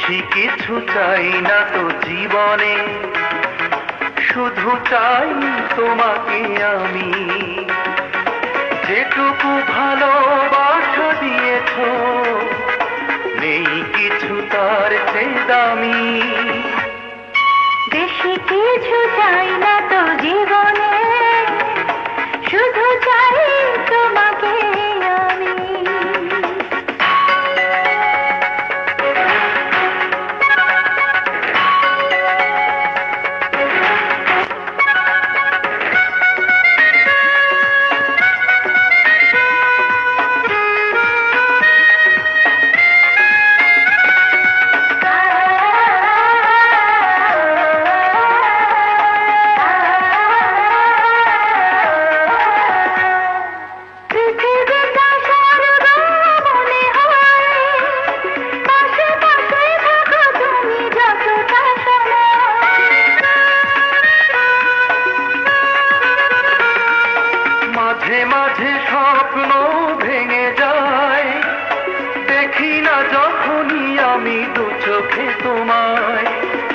বেশি কিছু চাই না তো জীবনে, শুধু চাই তোমাকে আমি। যেটুকু ভালোবাসা দিয়েছ নেই কিছু তার চেয়ে দামি। বেশি কিছু চাই না তো জীবনে, শুধু চাই তোমাকে আমি। মাঝে মাঝে স্বপ্ন ভেঙে যায়, দেখি না যখনই আমি দু চোখে তোমায়।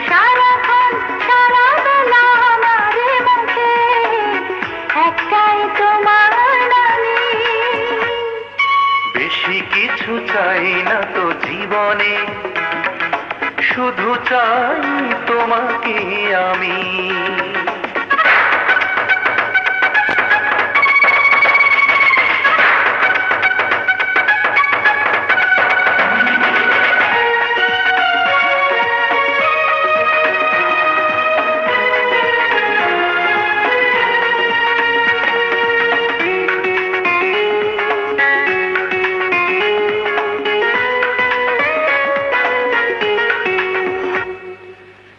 সারাক্ষণ সারা বেলা আমার মুখে একটাই তোমার নামে। বেশি কিছু চাই না তো জীবনে, শুধু চাই তোমাকে আমি।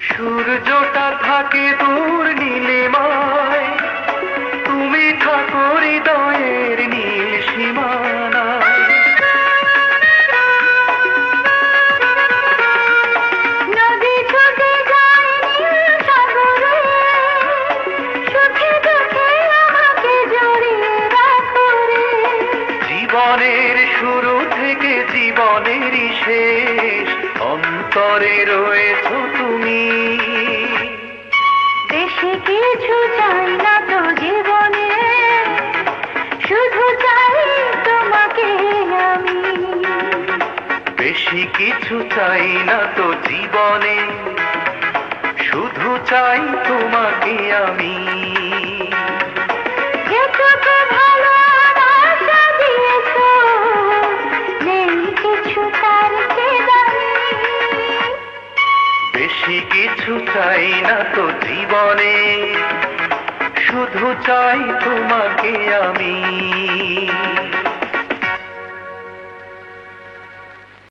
সূর্যটা থাকে দূর নীলিমায়, তুমি থাকো হৃদয়ের নীল সীমানায়। নদী ছুটে যায় নীল সাগরে, সুখে দুঃখে আমাকে জড়িয়ে রাখো রে। জীবনের শুরু থেকে জীবনেরই শেষ, অন্তরে রয়েছ তুমি। বেশি কিছু চাই না তো জীবনে, শুধু চাই তোমাকে আমি। বেশি কিছু চাই না তো জীবনে, শুধু চাই তোমাকে আমি। যেটুকু ভালোবাসা দিয়েছ নেই কিছু তার চেয়ে দামি। বেশি কিছু চাই না তো জীবনে, শুধু চাই তোমাকে আমি।